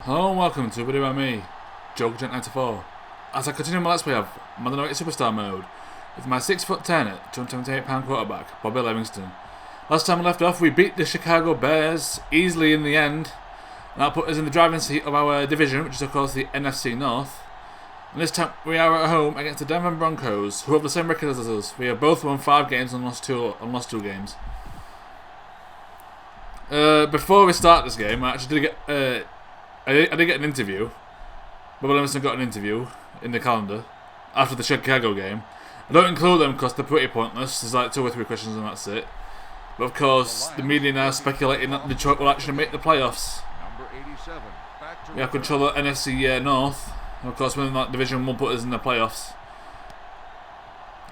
Hello and welcome to a video by me, Joker94. As I continue my let's play of Madden Superstar mode with my 6'10", 278-pound quarterback, Bobby Levingston. Last time we left off, we beat the Chicago Bears easily in the end, and that put us in the driving seat of our division, which is of course the NFC North. And this time we are at home against the Denver Broncos, who have the same record as us. We have both won 5 games and lost 2 games. Before we start this game, I actually did get I did get an interview. Bobby Levingston got an interview in the calendar after the Chicago game. I don't include them because they're pretty pointless. There's like 2 or 3 questions and that's it. But of course, the media now speculating that Detroit will actually make the playoffs. We have control of NFC North. And of course, winning that division will put us in the playoffs.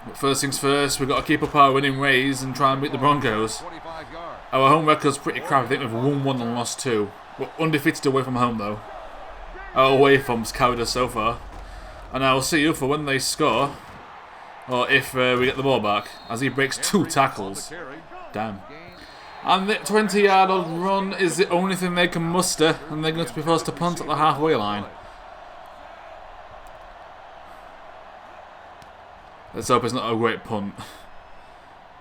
But first things first, we've got to keep up our winning ways and try and beat the Broncos. Our home record's pretty crap. I think we've won 1 and lost 2. We're undefeated away from home though. Our away form's carried us so far. And I will see you for when they score. Or if we get the ball back. As he breaks 2 tackles. Damn. And the 20-yard run is the only thing they can muster. And they're going to be forced to punt at the halfway line. Let's hope it's not a great punt.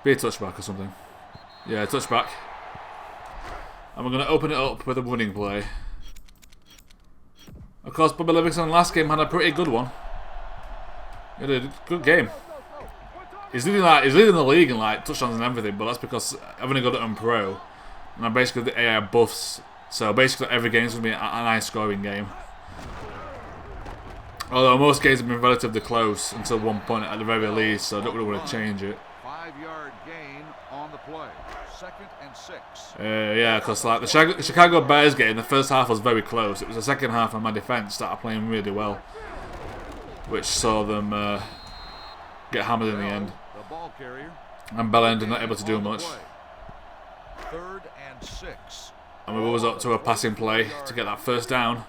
Be a touchback or something. Yeah, touchback. And we're going to open it up with a running play. Of course, Bobby Levingston last game had a pretty good one. He had a good game. He's leading the league in like touchdowns and everything, but that's because I've only got it on pro. And I'm basically the AI buffs. So basically every game's going to be a nice scoring game. Although most games have been relatively close until one point at the very least, so I don't really want to change it. 5-yard gain on the play. 2nd and 6. Yeah, because like the Chicago Bears game, the first half was very close. It was the second half, and my defense started playing really well, which saw them get hammered in the end. And Bellend not able to do much. 3rd and 6. And we was up to a passing play to get that first down.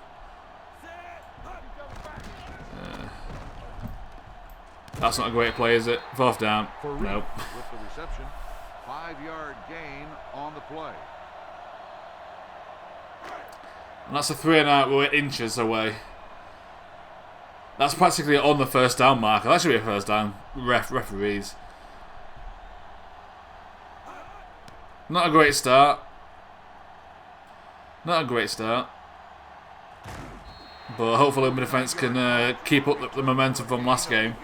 That's not a great play, is it? 4th down. Nope. With the reception, 5-yard gain on the play. And that's a 3 and out. We're inches away. That's practically on the first down marker. That should be a first down. Referees. Not a great start. Not a great start. But hopefully my defense can keep up the momentum from last game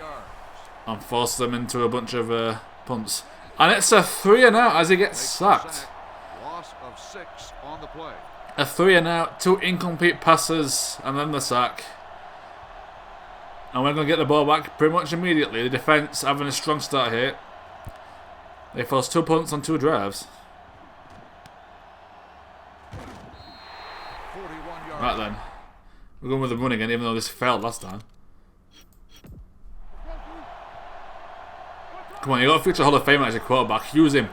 and force them into a bunch of punts. And it's a 3 and out as he gets sacked. Loss of 6 on the play. A 3 and out, 2 incomplete passes, and then the sack. And we're going to get the ball back pretty much immediately. The defense having a strong start here. They forced 2 punts on 2 drives. Right then. We're going with the run again, even though this failed last time. Come on, you got a future Hall of Famer as your quarterback. Use him.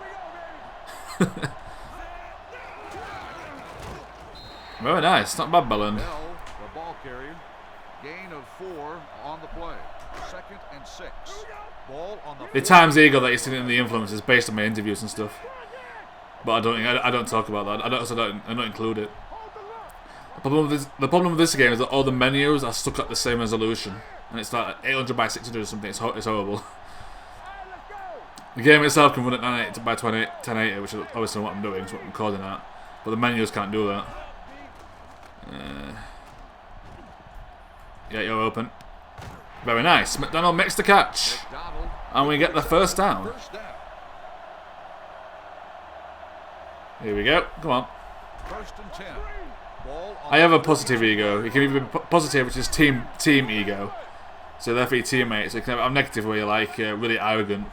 Very nice. Not bad, Bellend. The ball carrier. Gain of 4 on the play. 2nd and 6. Ball on the times eagle that you've seen in the influence is based on my interviews and stuff. But I don't talk about that. I don't include it. The problem with this game is that all the menus are stuck at the same resolution. And it's like 800 by 600 or something. It's horrible. The game itself can run at 980 by 1080, which is obviously what I'm doing, so what I'm calling that. But the menus can't do that. Yeah, you're open. Very nice. McDonald makes the catch. And we get the first down. Here we go. Come on. 1st and 10. I have a positive ego. You can either be positive, which is team ego. So therefore your teammates. You can have negative where you're like really arrogant.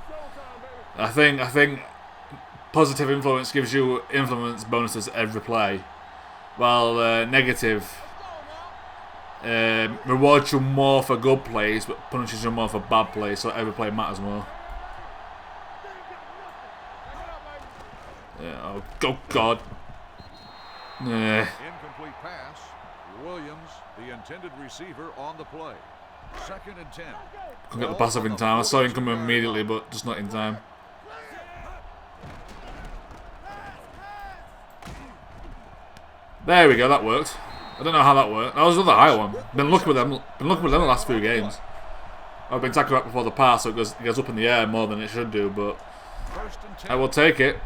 I think positive influence gives you influence bonuses every play, while negative rewards you more for good plays but punishes you more for bad plays, so every play matters more. Oh God. Incomplete pass. Williams, the intended receiver, on the play. 2nd and 10. Couldn't get the pass off in time. I saw him coming immediately, but just not in time. There we go, that worked. I don't know how that worked. That was another high one. Been lucky with them. Been lucky with them the last few games. I've been tackled right before the pass, so it goes up in the air more than it should do. But I will take it.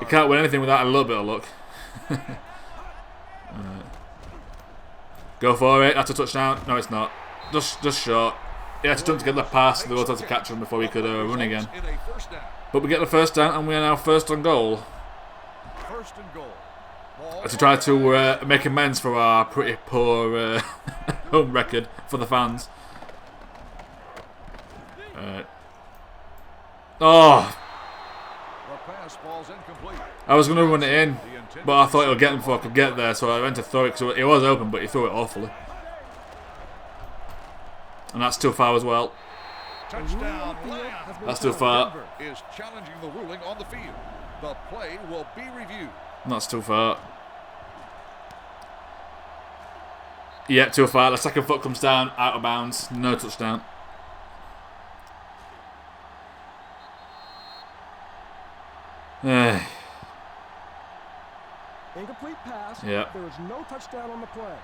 You can't win anything without a little bit of luck. Go for it. That's a touchdown. No, it's not. Just short. He had to jump to get the pass. They also had to catch him before he could run again. But we get the first down, and we are now first and goal. To try to make amends for our pretty poor home record for the fans. Oh! I was going to run it in, but I thought it would get him before I could get there, so I went to throw it. So it was open, but he threw it awfully. And that's too far as well. That's too far. Is challenging the ruling on the field. The play will be reviewed. That's too far. Yeah, too far. The second foot comes down, out of bounds. No touchdown. Incomplete pass. Yeah. There is no touchdown on the play.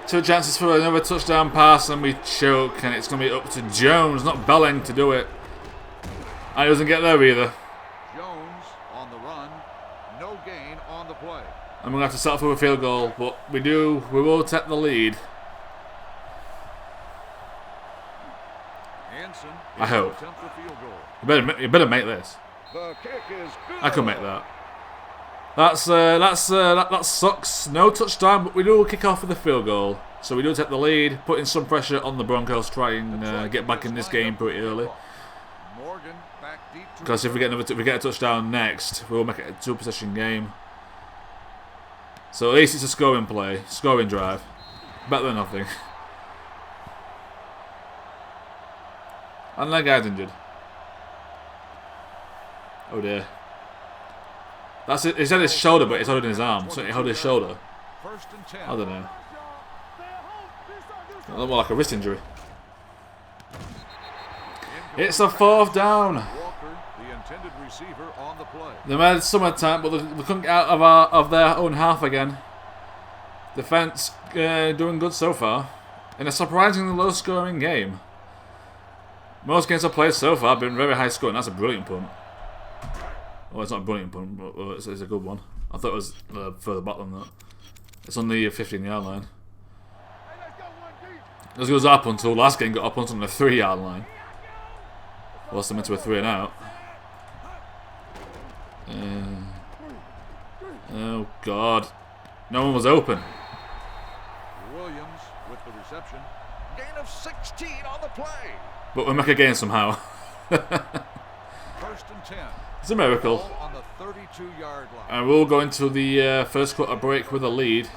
Two chances for another touchdown pass, and we choke, and it's going to be up to Jones, not Belling, to do it. And he doesn't get there either. Jones on the run, no gain on the play. And we're going to have to settle for a field goal, but we will take the lead. I hope. You better make this. The kick is good. I could make that. That sucks. No touchdown, but we do kick off with a field goal. So we do take the lead, putting some pressure on the Broncos, try and get back in this game pretty early. Because if we get a touchdown next, we will make it a two-possession game. So at least it's a scoring play, scoring drive. Better than nothing. And that guy's injured. Oh dear. That's it. He said his shoulder, but it's holding his arm. So he held his shoulder. I don't know. It looked more like a wrist injury. It's a fourth down. They made some attempt, but they couldn't get out of their own half again. Defense doing good so far in a surprisingly low-scoring game. Most games I've played so far have been very high scoring. That's a brilliant punt. Well, it's not a brilliant punt, but it's a good one. I thought it was further back than that. It's on the 15-yard line. As good as our punt until last game got our punt on the 3-yard line. Lost them into a 3 and out. Oh God! No one was open. Williams with the reception. Gain of 16 on the play. But we make a gain somehow. First and 10. It's a miracle. On the 32-yard line. And we'll go into the first quarter break with a lead.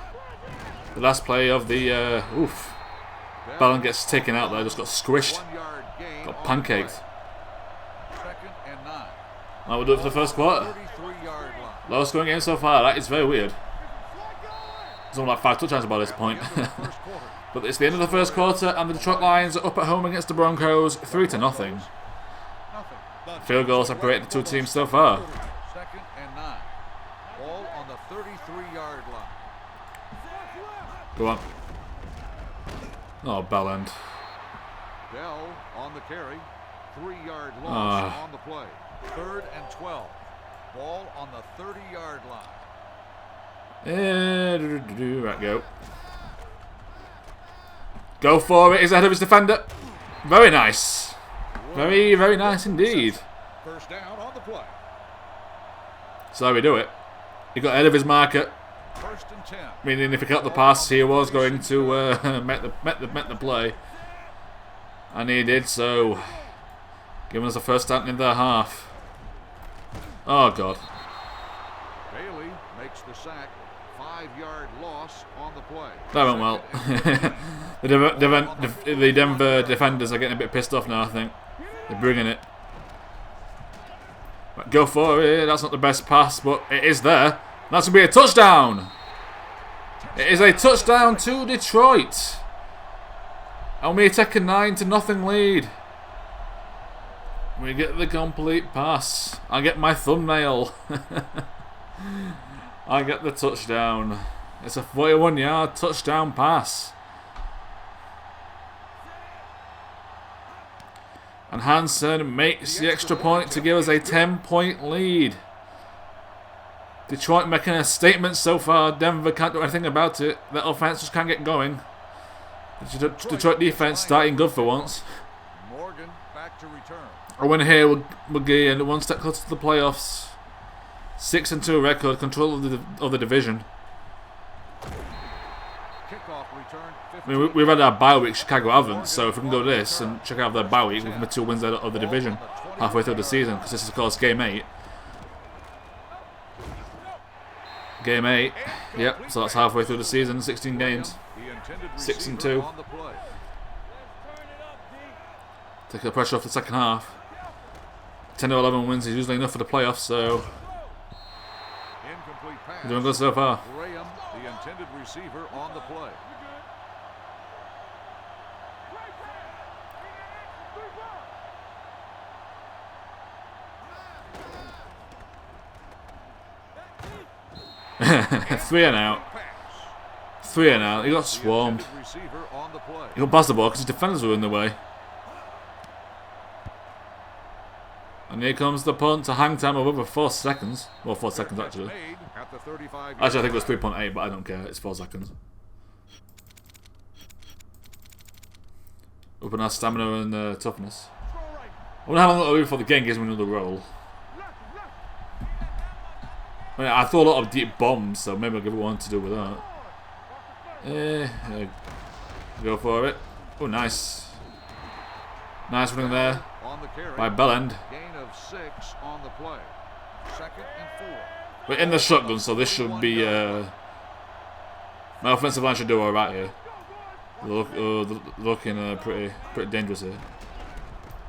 The last play of the Ballon gets taken out there, just got squished. Got pancaked. Second and 9. Now we'll do it for the first quarter. 33-yard line. Lowest scoring game so far. That is very weird. There's only like 5 touchdowns by this point. But it's the end of the first quarter, and the Detroit Lions are up at home against the Broncos, 3-0. Field goal separated the two teams so far. Second and 9. Ball on the 33-yard line. Go on. Oh, Belland. Bell on the carry. 3-yard loss on the play. 3rd and 12. Ball on the 30-yard line. Right, go. Go for it. He's ahead of his defender. Very nice. Very, very nice indeed. First down on the play. So we do it. He got ahead of his marker. First and 10. Meaning if he got the pass, he was going to make the play. And he did so. Giving us the first down in their half. Oh, God. Bailey makes the sack. 5-yard loss on the play. That went well. The Denver defenders are getting a bit pissed off now, I think. They're bringing it. But go for it. That's not the best pass, but it is there. That's going to be a touchdown. It is a touchdown to Detroit. And we take a 9-0 lead. We get the complete pass. I get my thumbnail. I get the touchdown. It's a 41-yard touchdown pass. And Hansen makes the extra point to give us a 10-point lead. Detroit making a statement so far. Denver can't do anything about it. The offense just can't get going. The Detroit defense starting good for once. Morgan back to return. A win here will gain one step closer to the playoffs. 6-2 record, control of the division. Kickoff return. I mean, we've had our bye week, Chicago haven't, so if we can go this and check out their bye week, we can be 2 wins out of the division halfway through the season, because this is of course game 8. Game 8, yep, so that's halfway through the season, 16 games. 6-2. Take the pressure off the second half. 10-11 wins is usually enough for the playoffs, so we're doing good so far. Graham, the intended receiver, on the play. Three and out. He got swarmed. He got past the ball because his defenders were in the way. And here comes the punt to hang time of over 4 seconds. Well, 4 seconds actually. Actually, I think it was 3.8, but I don't care. It's 4 seconds. Open our stamina and toughness. I wonder how long it'll be before the game gives me another roll. I mean, I threw a lot of deep bombs, so maybe I'll give it one to do with that. Go for it. Oh, nice. Nice running there by Bellend. Gain of 6 on the play. 2nd and 4. We're in the shotgun, so this should be. My offensive line should do alright here. They're looking pretty dangerous here.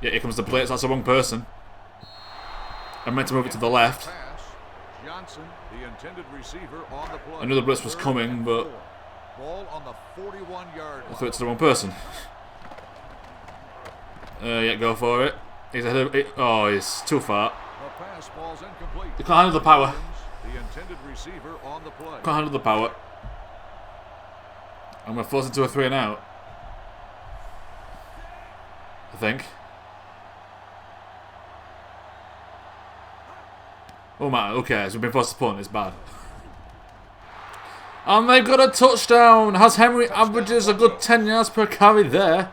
Yeah, here comes the blitz. That's the wrong person. I meant to move it to the left. Johnson, the intended receiver, on the play. I knew the blitz was coming, but ball on the 41-yard line. I threw it to the wrong person. Yeah, go for it. He's ahead of it. Oh, he's too far. The pass ball's incomplete. You can't handle the power. The intended receiver on the play. Can't handle the power. I'm going to force it to a 3 and out. I think. Oh my, okay, so we've been forced to punt, it's bad. And they've got a touchdown! Has Henry averages a good 10 yards per carry there.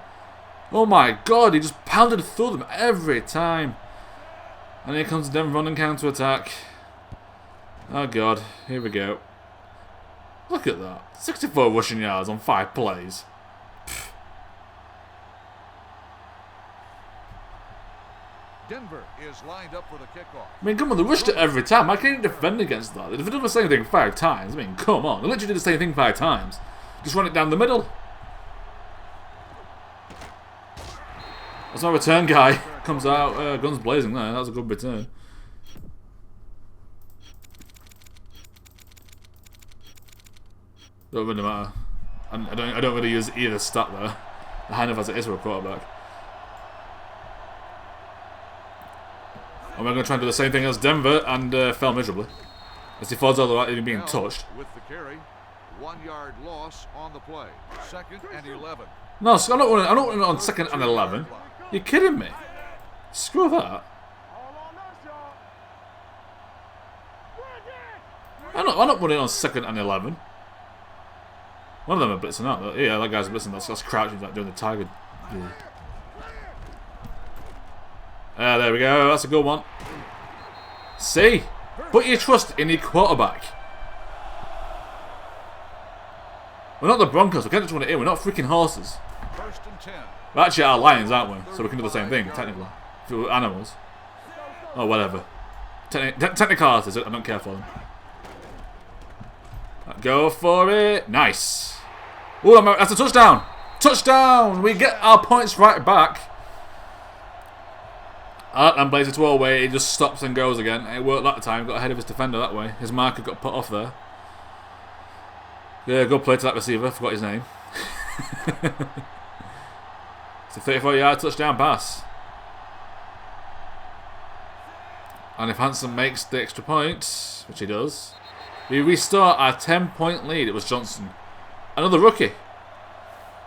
Oh my god, he just pounded through them every time. And here comes Denver running counter attack. Oh god, here we go. Look at that. 64 rushing yards on 5 plays. Denver is lined up for the kickoff. I mean, come on, they rushed it every time. I can't even defend against that. If they did the same thing 5 times, I mean, come on. They literally did the same thing 5 times. Just run it down the middle. That's my return guy. Comes out, guns blazing there. That was a good return. Don't really matter. I don't really use either stat there. High enough as it is for a quarterback. And we're going to try and do the same thing as Denver and fail miserably. As he falls over without even being touched. With the carry, 1-yard loss on the play. 2nd and 11. No, I'm not running on 2nd and 11. You're kidding me? Screw that. I'm not running on 2nd and 11. One of them are blitzing out. Yeah, that guy's blitzing. That's crouching, like doing the tiger. Yeah. There we go. That's a good one. See? Put your trust in your quarterback. We're not the Broncos. We can't just run it in. We're not freaking horses. 1st and 10. We're actually our lions, aren't we? So we can do the same thing, technically. If we were animals. Or whatever. Technicalities, I don't care for them. Go for it. Nice. Oh, that's a touchdown. Touchdown. We get our points right back. And plays it to our way. He just stops and goes again. It worked that time. Got ahead of his defender that way. His marker got put off there. Yeah, good play to that receiver. Forgot his name. It's a 34-yard touchdown pass. And if Hansen makes the extra point, which he does, we restart our 10-point lead. It was Johnson. Another rookie.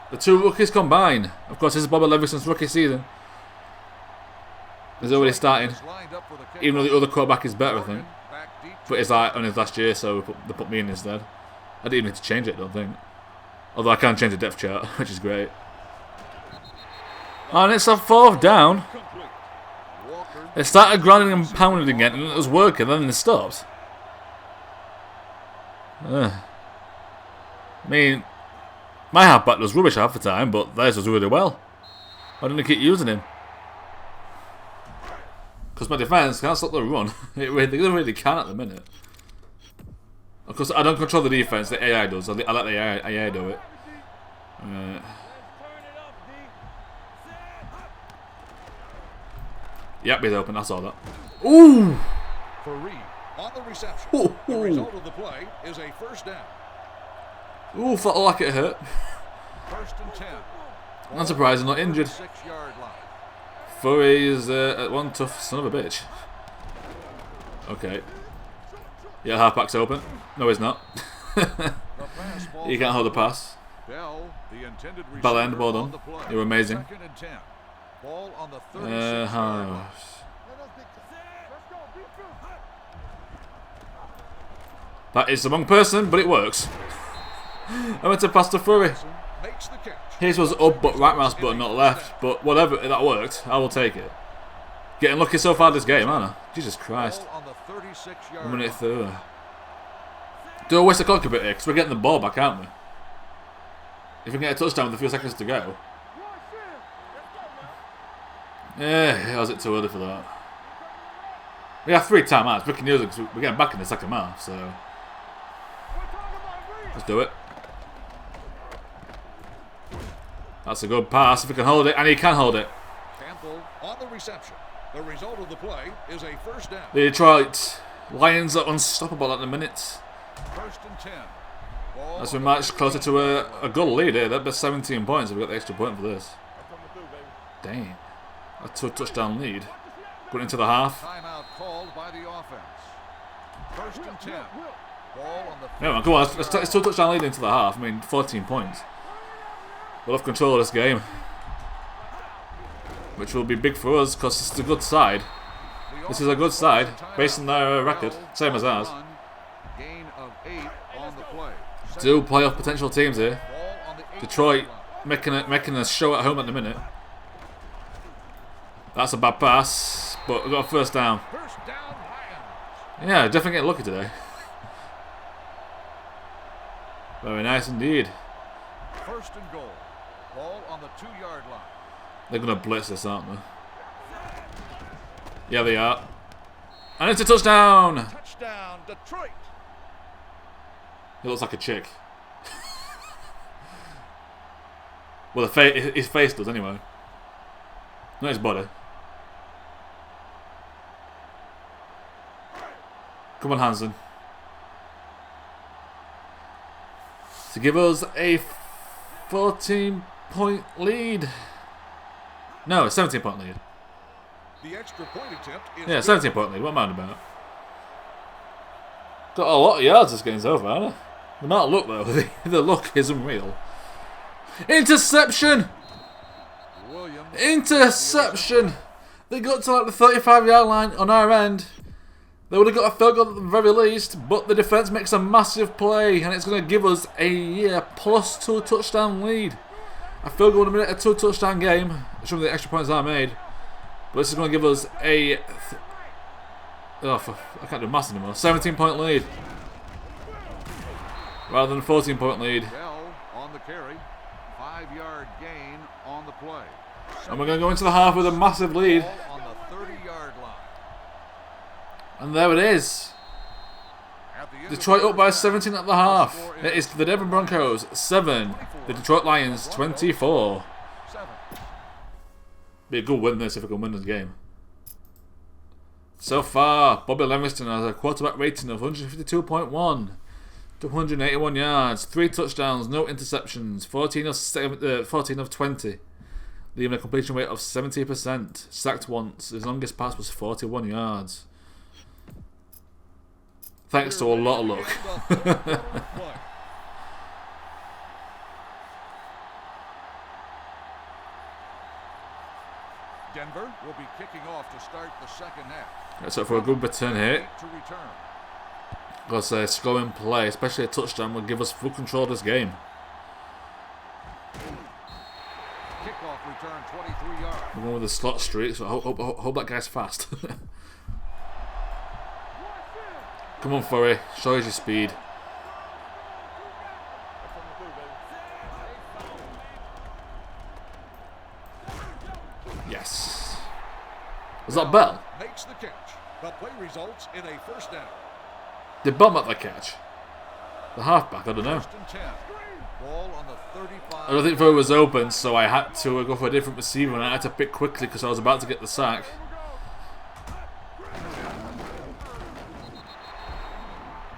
The two rookies combine. Of course, this is Bobby Levingston's rookie season. He's already starting. Even though the other quarterback is better, I think. But it's like on his last year, so they put me in instead. I didn't even need to change it, I don't think. Although I can change the depth chart, which is great. And it's a 4th down. They started grinding and pounding again, and it was working, then it stopped. I mean, my halfback was rubbish half the time, but theirs was really well. Why didn't they keep using him? Because my defence can't stop the run. They really can at the minute. Of course, I don't control the defence, the AI does. I let the AI do it. Yep, he's open, I saw that. Ooh! For Reed on the reception. The result of the play is a 1st down. Ooh, felt like it hurt. 1st and 10. Not surprising, not injured. 6-yard line. Furry is one tough son of a bitch. Okay. Yeah, halfback's open. No, he's not. He can't hold the pass. Bell, the intended Bell end, well done. You're amazing. 2nd and 10. Ball on the 36-yard line. That is the wrong person, but it works. I went to pass to Furry. Makes the catch. His was up, but right mouse button, not left. But whatever, that worked. I will take it. Getting lucky so far this game, aren't I? Jesus Christ. Ball on the 36-yard 1 minute line. through. Do I waste the clock a bit here? Because we're getting the ball back, aren't we? If we can get a touchdown with a few seconds to go. Yeah, was it too early for that? We have 3 timeouts. We can use it because we're getting back in the second half, so. Let's do it. That's a good pass if we can hold it, and he can hold it. Campbell on the reception. The result of the play is a 1st down. The Detroit Lions are unstoppable at the minute. 1st and 10. Ball As we march closer to a goal lead here. That'd be 17 points if we got the extra point for this. Dang. A touchdown lead. Going into the half. Timeout called by the offense. 1st and 10. Ball on the Yeah, man, come on. It's 2 touchdown lead into the half. I mean, 14 points. We'll have control of this game. Which will be big for us because it's a good side. This is a good side based on their record. Same as ours. Gain of 8 on the play. 2 playoff potential teams here. Ball on the 8-yard Detroit line. making a show at home at the minute. That's a bad pass, but we've got a 1st down. 1st down, Lions. Yeah, definitely getting lucky today. Very nice indeed. 1st and goal. Ball on the 2-yard line. They're going to blitz this, aren't they? Yeah, they are. And it's a touchdown! Touchdown, Detroit. He looks like a chick. Well, his face does anyway. Not his body. Come on, Hansen. To give us a 14-point lead. No, a 17-point lead. The extra point attempt is Yeah, 17-point lead. What am I on about? Got a lot of yards this game so far, haven't I? The amount of luck, though. The luck is unreal. Interception! Williams. Interception! They got to like the 35-yard line on our end. They would have got a field goal at the very least, but the defence makes a massive play, and it's going to give us a +2 touchdown lead. A field goal in a minute, a 2 touchdown game. Some of the extra points I made. But this is going to give us a... I can't do maths anymore. 17-point lead. Rather than a 14-point lead. Bell on the carry. 5-yard gain on the play. And we're going to go into the half with a massive lead. Ball on the 30-yard line. And there it is. At the end Detroit of up by the 17 at the half. It is the Denver Broncos 7. The Detroit Lions 24. 7. Be a good win this if we can win this game. So far, Bobby Levingston has a quarterback rating of 152.1. 281 yards, 3 touchdowns, no interceptions, 14 of 20. leaving a completion rate of 70%. Sacked once. His longest pass was 41 yards. Thanks to a lot of luck. Denver will be kicking off to start the second half. Let's hope for a good return here. Because a scoring play, especially a touchdown, will give us full control of this game. Kickoff return 23 yards. We're going with the slot streak, so I hope that guy's fast. Come on, Furry. Show us your speed. Yes. Was that Bell? Makes the catch. The play results in a first down. Did Bell make that catch? The halfback, I don't know. First and 10. Ball on the 35. I don't think Furry was open, so I had to go for a different receiver, and I had to pick quickly because I was about to get the sack.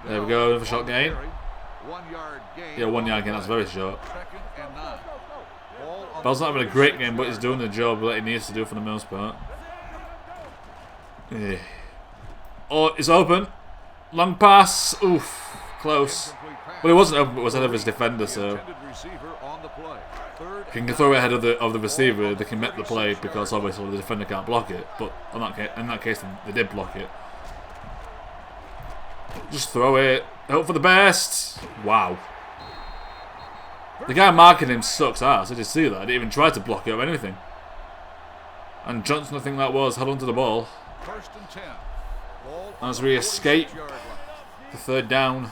There we go, another short gain. 1 yard gain. Yeah, 1 yard gain, that's very short. Second and 9. Bell's not having a great game, but he's doing the job that he needs to do for the most part. Yeah. Oh, it's open. Long pass. Oof. Close. Well, it wasn't open, but it was ahead of his defender, so if he can throw it ahead of the receiver, they can make the play because obviously the defender can't block it. But in that case, they did block it. Just throw it. Hope for the best. Wow. The guy marking him sucks ass. I did see that. I didn't even try to block it or anything. And Johnson, I think that was, held onto the ball. First and 10. As we escape the third down.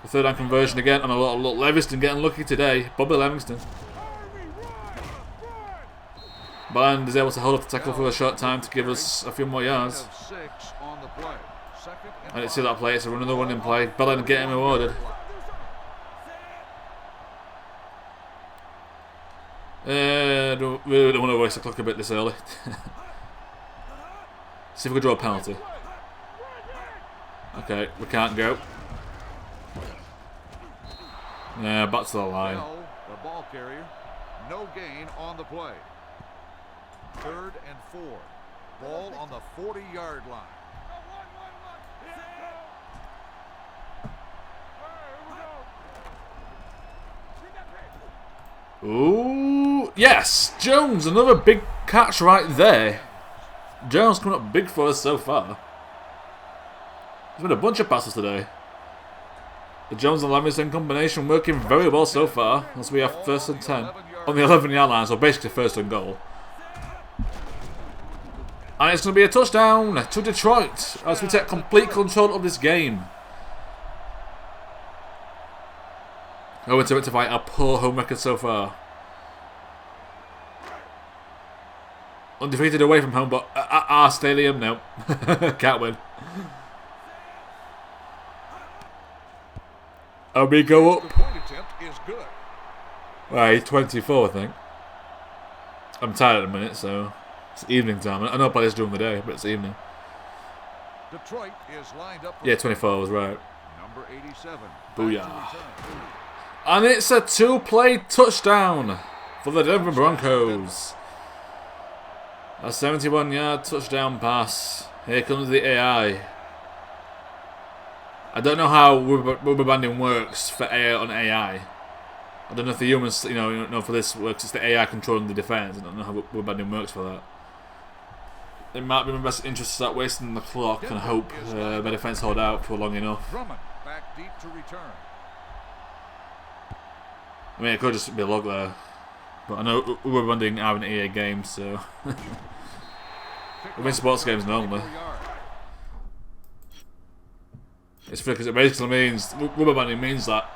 The third down conversion again, and a lot of Levingston getting lucky today. Bobby Levingston. Bland is able to hold up the tackle for a short time to give us a few more yards. I didn't see that play. It's another running play. Bland getting rewarded. Really don't want to waste the clock a bit this early. See if we can draw a penalty. Okay, we can't go. Yeah, back to the line. The ball carrier. No gain on the play. Third and 4. Ball on the 40-yard line. Ooh, yes! Jones, another big catch right there. Jones coming up big for us so far. There's been a bunch of passes today. The Jones and Levingston combination working very well so far as we have first and 10 on the 11-yard line, so basically first and goal. And it's going to be a touchdown to Detroit as we take complete control of this game. Owing to rectify our poor home record so far. Undefeated away from home, but at our stadium, no. Can't win. And we go up. Right, 24, I think. I'm tired at the minute, so it's evening time. I know I play this during the day, but it's evening. Detroit is lined up. Yeah, 24 I was right. Number 87. Booyah. And it's a 2-play touchdown for the Denver Broncos. A 71-yard touchdown pass. Here comes the AI. I don't know how rubber banding works for AI on AI. I don't know if the humans, for this works. It's the AI controlling the defense. I don't know how rubber banding works for that. It might be in my best interest to start wasting the clock and hope my defense hold out for long enough. Back deep to return. I mean, it could just be a log there. But I know we're running out an EA game, so we win sports games normally. It's because it basically means rubber banding means that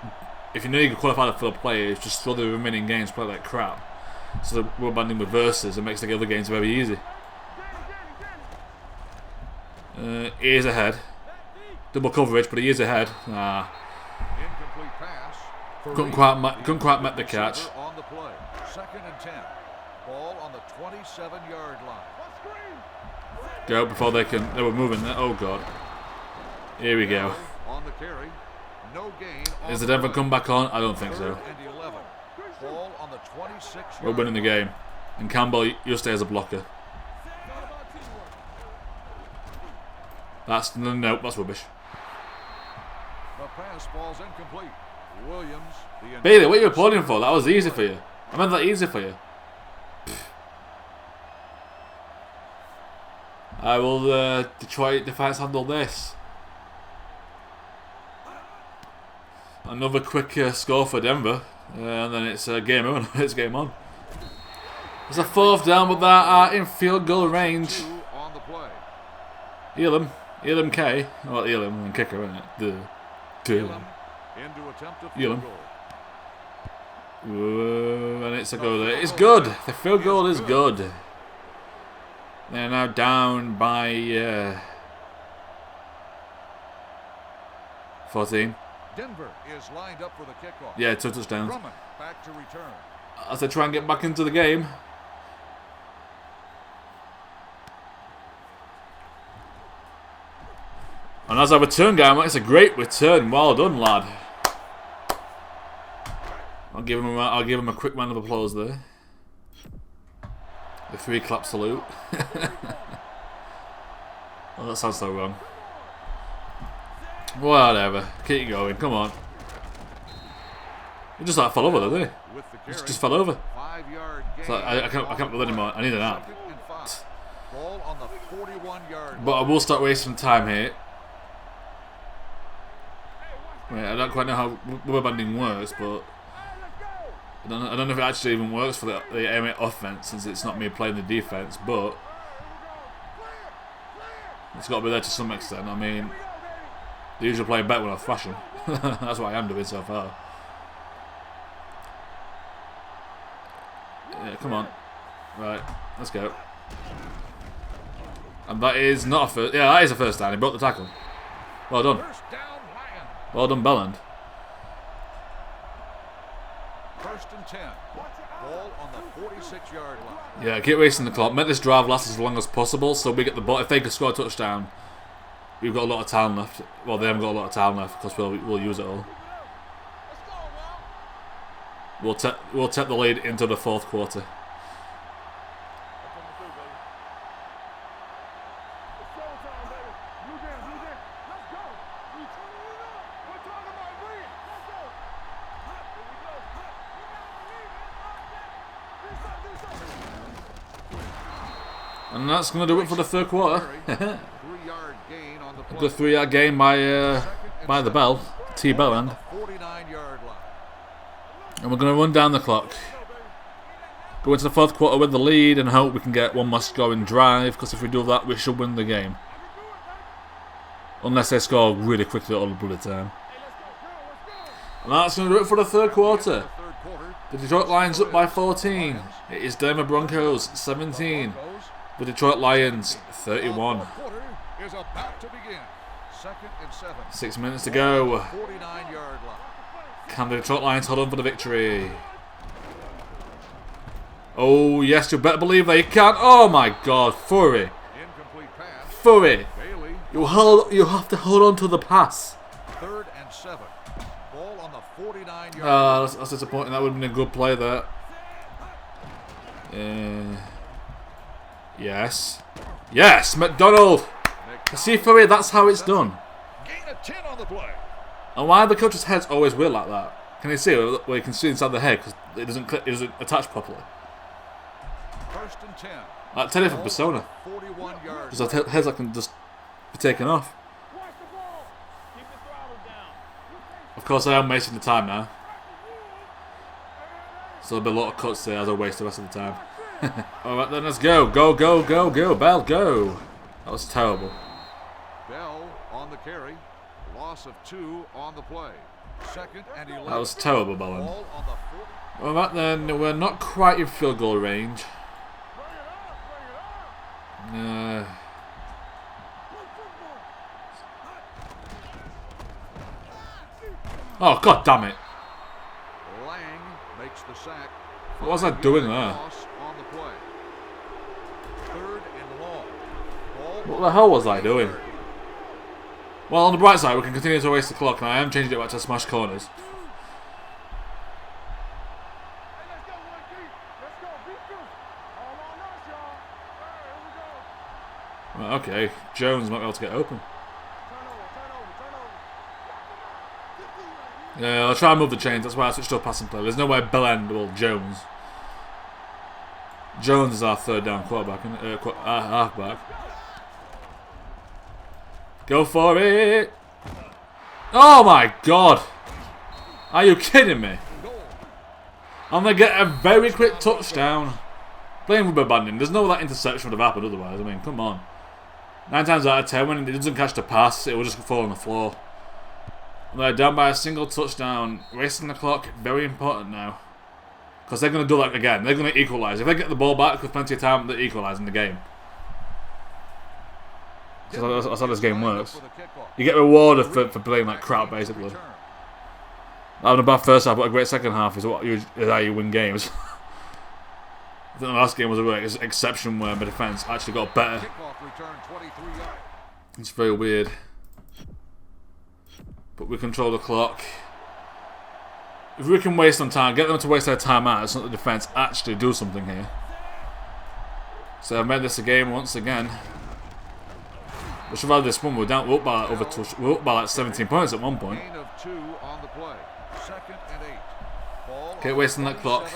if you know you can qualify for the players, just throw the remaining games play like crap. So the rubber banding reverses and makes the other games very easy. He is ahead. Double coverage, but he is ahead. Incomplete pass. Couldn't quite make the catch. On the play. Second and 10. Ball on the 27-yard line. Go before they were moving there. Oh god. Here we go. On the carry. No gain. Is the Denver come back on? I don't think so. Ball on the 26. We're winning the game. And Campbell, you'll stay as a blocker. That's no, that's rubbish. The pass falls incomplete. Williams. Bailey, what are you applauding for? That was easy for you. I meant that easy for you. I will Detroit defense handle this. Another quick score for Denver, and then it's game on. It's game on. It's a 4th down, but that are in field goal range. On the play. Elam K. Well, Elam and kicker, isn't it? Elam into attempt of field goal. Ooh, and it's a goal. It's good. The field goal is good. They're now down by 14. Denver is lined up for the kickoff. Yeah, 2 touchdowns. Drummond back to return. As they try and get back into the game. And as our return guy, it's a great return. Well done, lad. I'll give him a quick round of applause there. The 3 clap salute. Oh, that sounds so wrong. Whatever. Keep going. Come on. He just like fell over, didn't he? Just fell over. 5-yard gain. So I can't believe anymore. I need an app. Ball on the 41-yard. But I will start wasting time here. Wait, I don't quite know how rubber banding works, but I don't know if it actually even works for the M8 offense, since it's not me playing the defense. But it's got to be there to some extent. I mean, they usually play better when I thrash them. That's what I am doing so far. Yeah, come on. Right, let's go. And that is not a first. Yeah, that is a first down. He broke the tackle. Well done. Well done, Belland. 1st and 10. Ball on the 46-yard line. Yeah, keep wasting the clock. Make this drive last as long as possible, so we get the ball. If they can score a touchdown, we've got a lot of time left. Well, they haven't got a lot of time left because we'll use it all. We'll take the lead into the 4th quarter. And that's going to do it for the 3rd quarter. A good 3-yard gain by the bell, T. Belland. And we're going to run down the clock. Go into the 4th quarter with the lead and hope we can get one more scoring drive, because if we do that, we should win the game. Unless they score really quickly all the bloody time. And that's going to do it for the 3rd quarter. The Detroit Lions up by 14. It is Denver Broncos 17. The Detroit Lions 31. 6 minutes to go. Can the Detroit Lions hold on for the victory? Oh yes, you better believe they can. Oh my God, Furry. Furry. You have to hold on to the pass. 3rd and 7. Ball on the 49-yard. That's disappointing. That would have been a good play there. Yes. Yes, McDonald. See, Furry, that's how it's done. Gain of 10 on the play. And why are the coach's heads always weird like that? Can you see where you can see inside the head because it doesn't attach properly? 1st and 10. Like Teddy from Persona. 41 yards. There's heads that can just be taken off. Of course, I am wasting the time now. So there'll be a lot of cuts there as I waste the rest of the time. Alright then, let's go. Go, go, go, go. Bell, go. That was terrible. Bell on the carry. Loss of 2 on the play. 2nd and 11. That was terrible, Bellin. Alright then, we're not quite in field goal range. Oh, God damn it. Lang makes the sack. What was I doing there? On the play. 3rd and long. What the hell was I doing? Well, on the bright side, we can continue to waste the clock, and I am changing it back to smash corners. Right, okay, Jones might be able to get open. Yeah, I'll try and move the chains. That's why I switched to a passing play. There's no way Bellend or Jones. Jones is our third down quarterback, halfback. Go for it! Oh my god! Are you kidding me? I'm gonna get a very quick touchdown. Playing rubber banding. There's no that interception would have happened otherwise. I mean, come on. 9 times out of 10, when it doesn't catch the pass, it will just fall on the floor. And they're down by a single touchdown. Wasting the clock, very important now. Because they're going to do that again. They're going to equalise. If they get the ball back with plenty of time, they're equalising the game. That's how this game works. You get rewarded for playing like crap, basically. Having a bad first half, but a great second half is how you win games. I think the last game was a real exception where my defence actually got better. It's very weird. But we control the clock. If we can waste some time, get them to waste their time out, so that the defence actually do something here. So I've made this a game once again. We should have had this one. We're up by like 17 points at one point. Okay, wasting that clock.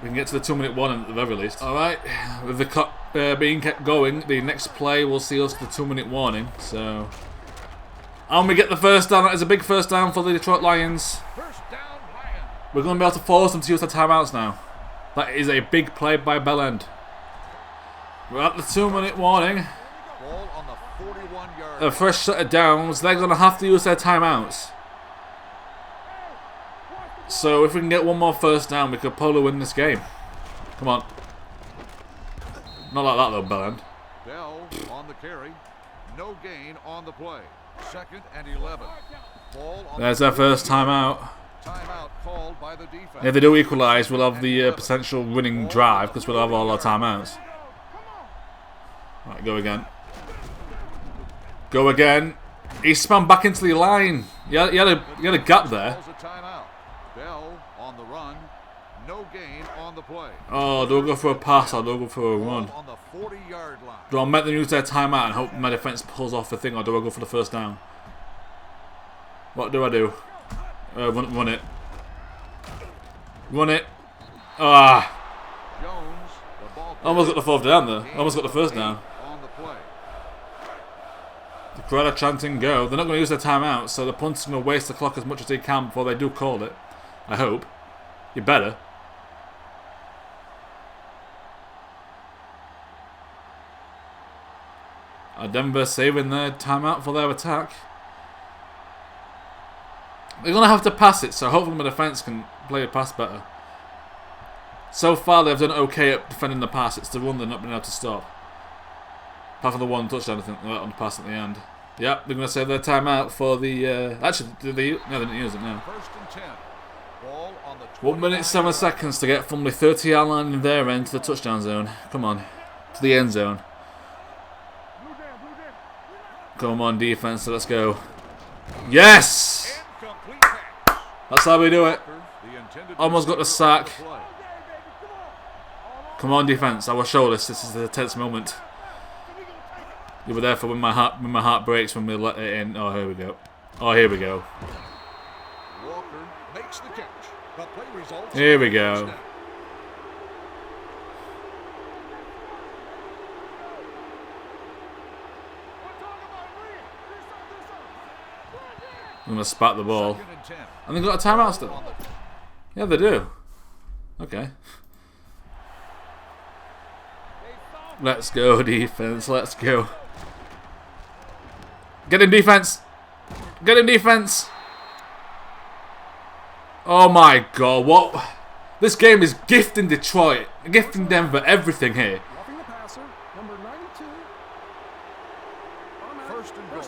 We can get to the 2-minute warning at the very least. Alright, with the clock being kept going, the next play will see us to the 2-minute warning. So, and we get the first down. That is a big first down for the Detroit Lions. We're going to be able to force them to use their timeouts now. That is a big play by Bellend. We're at the 2-minute warning. A fresh set of downs. They're going to have to use their timeouts. So if we can get one more first down, we could probably win this game. Come on. Not like that though, Bellend. Bell on the carry. No gain on the play. 2nd and 11. There's their first timeout. Timeout called by the defense. If they do equalise, we'll have the potential winning drive because we'll have all our timeouts. Right, go again. Go again. He spun back into the line. He had a gap there. Bell on the run. No gain on the play. Oh, do I go for a pass or do I go for a run? On the 40-yard line. Do I make them use their timeout and hope my defence pulls off the thing, or do I go for the first down? What do I do? Run it. Run it. Ah. Jones, the ball Almost got the fourth down there. Almost got the first down. on the play. The crowd are chanting go. They're not going to use their timeout, so the punter's going to waste the clock as much as they can before they do call it. I hope. You better. Are Denver saving their timeout for their attack? They're going to have to pass it, so hopefully my defence can play a pass better. So far they've done okay at defending the pass. It's the run they've not been able to stop. Apart from the one touchdown, I think, on the pass at the end. Yep, they're going to save their timeout for the... actually, no, they didn't use it now. 1st and 10. Ball on the 1 minute 7 seconds to get from the 30-yard line in their end to the touchdown zone. Come on. To the end zone. Come on, defense, let's go. Yes! That's how we do it. Almost got the sack. Come on, defense, I will show this. This is the tense moment. You were there for when my heart breaks when we let it in. Oh, here we go. Oh, here we go. Walker makes the catch. The play results. Here we go. I'm gonna spat the ball. And they got a timeout still. Yeah, they do. Okay. Let's go, defense. Let's go. Get in, defense. Get in, defense. Oh my god, what? This game is gifting Detroit, gifting Denver everything here. Roughing the passer, number 92. First and goal.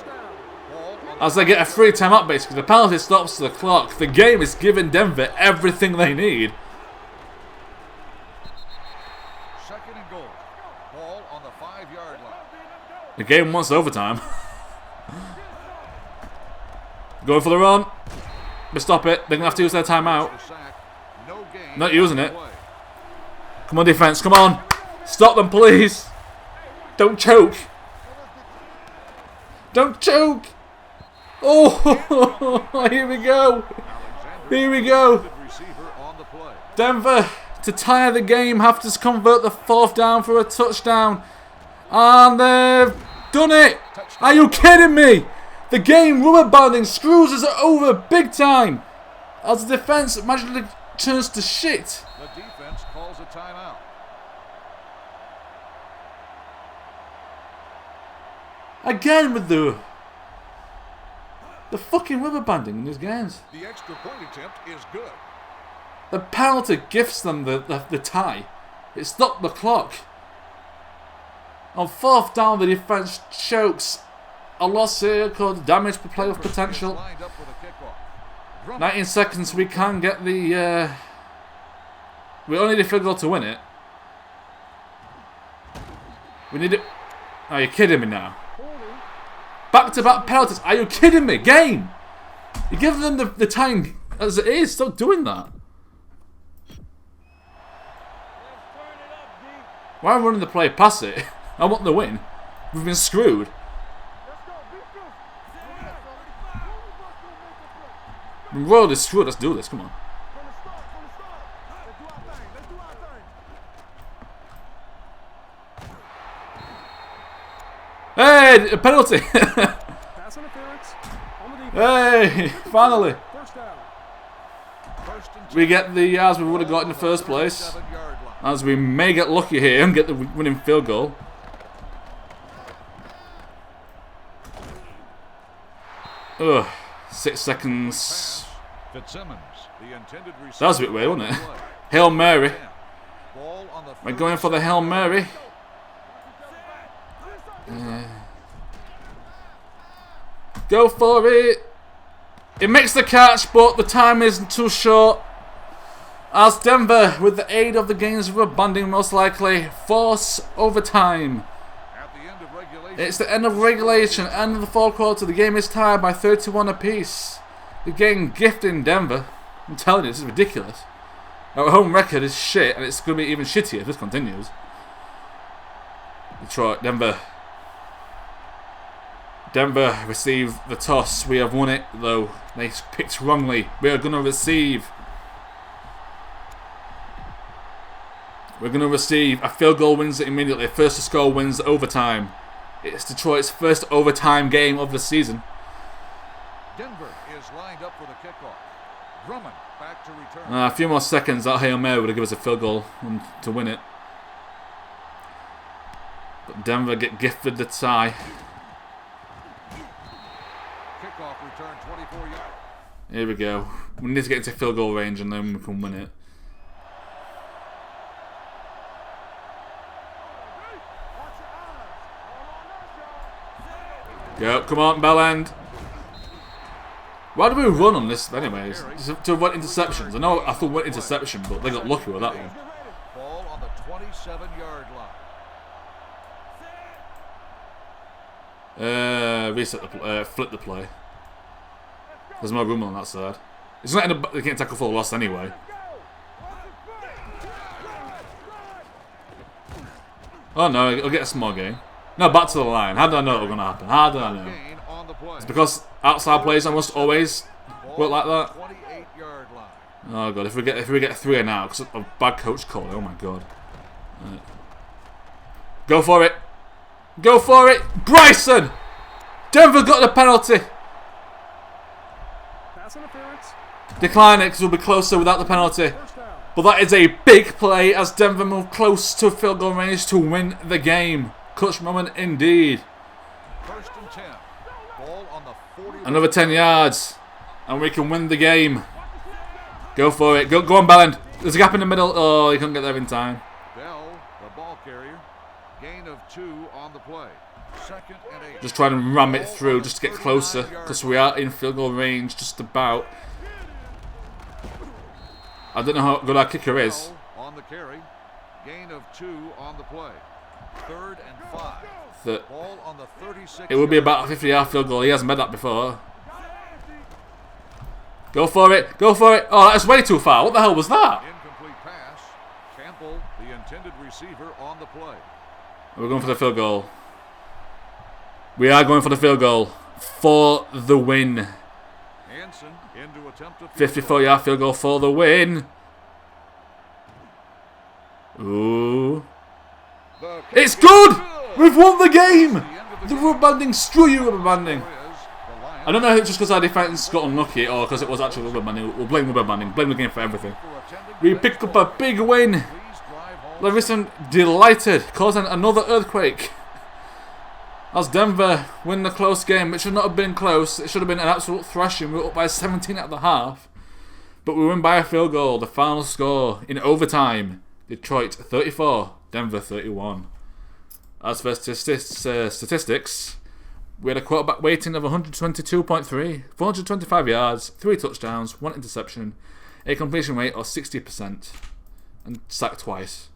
As they get a free timeout, basically. The penalty stops the clock. The game is giving Denver everything they need. 2nd and goal. Ball on the 5-yard line. The game wants overtime. Going for the run. But stop it. They're going to have to use their timeout. No gain. Not using it. Come on, defense. Come on. Stop them, please. Don't choke. Don't choke. Oh, here we go. Here we go. Denver, to tie the game, have to convert the 4th down for a touchdown. And they've done it. Are you kidding me? The game rubber banding screws us over big time. As the defense magically turns to shit. The defense calls a timeout. Again with the fucking rubber banding in these games. The extra point attempt is good. The penalty gifts them the tie. It stopped the clock. On 4th down, the defense chokes. A loss here could damage the playoff potential. 19 seconds, we can get the... we only need a field goal to win it. We need it... Are you kidding me now? Back-to-back penalties. Are you kidding me? Game! You give them the time as it is. Stop doing that. Why am I running the play past it? I want the win. We've been screwed. The world is screwed. Let's do this. Come on. Hey, a penalty. Hey, finally. We get the yards we would have got in the first place. As we may get lucky here and get the winning field goal. Ugh, 6 seconds. That was a bit weird, wasn't it? Hail Mary. We're going for the Hail Mary. Go for it. It makes the catch, but the time isn't too short. As Denver, with the aid of the game's rubber banding, most likely force overtime. It's the end of regulation, end of the 4th quarter. The game is tied by 31 apiece. The game gifting Denver. I'm telling you, this is ridiculous. Our home record is shit, and it's going to be even shittier if this continues. Detroit, Denver. Denver receive the toss. We have won it, though. They picked wrongly. We are going to receive. We're going to receive. A field goal wins it immediately. First to score wins overtime. It's Detroit's first overtime game of the season. Denver is lined up for the kickoff. Drummond back to return. A few more seconds. That Hail Mary would have given us a field goal to win it. But Denver get gifted the tie. Kickoff return 24 yards. Here we go. We need to get into field goal range and then we can win it. Go, come on, bell end. Why do we run on this anyways? To avoid interceptions. I know I thought went interception, but they got lucky with that one. Ball on the 27-yard line. Reset the flip the play. There's more room on that side. It's not in they can't tackle for a loss anyway. Oh no, it'll get a small gain. No, back to the line. How did I know it was going to happen? How did I know? It's because outside plays almost always work like that. Oh god, if we get 3 and out because of bad coach call. Oh my god. Right. Go for it. Go for it. Bryson. Denver got the penalty. Decline it because we'll be closer without the penalty. But that is a big play as Denver move close to field goal range to win the game. Clutch moment indeed. First and 10. Ball on the 40. Another 10 yards. And we can win the game. Go for it. Go on, Belland. There's a gap in the middle. Oh, he couldn't get there in time. Bell, the ball carrier. Gain of 2 on the play. Second and 8. Just trying to ram it through just to get closer. Because we are in field goal range just about. I don't know how good our kicker is. On the carry. Gain of 2 on the play. Third and 5. Ball on the 36. It would be about a 50-yard field goal. He hasn't made that before. Go for it. Go for it. Oh, that's way too far. What the hell was that? Incomplete pass. Campbell, the intended receiver, on the play. We're going for the field goal. We are going for the field goal for the win. 54-yard field goal for the win. Ooh. It's good! We've won the game! The rubber banding, screw you rubber banding. I don't know if it's just because our defense got unlucky or because it was actually rubber banding. We'll blame rubber banding, blame the game for everything. We picked up a big win. Levingston delighted, causing another earthquake. As Denver win the close game, it should not have been close. It should have been an absolute thrashing. We were up by 17 at the half. But we win by a field goal. The final score in overtime. Detroit 34, Denver 31. As for statistics, we had a quarterback rating of 122.3, 425 yards, 3 touchdowns, 1 interception, a completion rate of 60%, and sacked twice.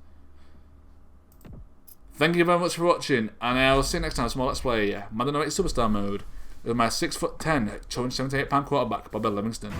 Thank you very much for watching, and I'll see you next time. Small Let's Play Madden 08 Superstar Mode with my 6'10", 278-pound quarterback, Bobby Levingston.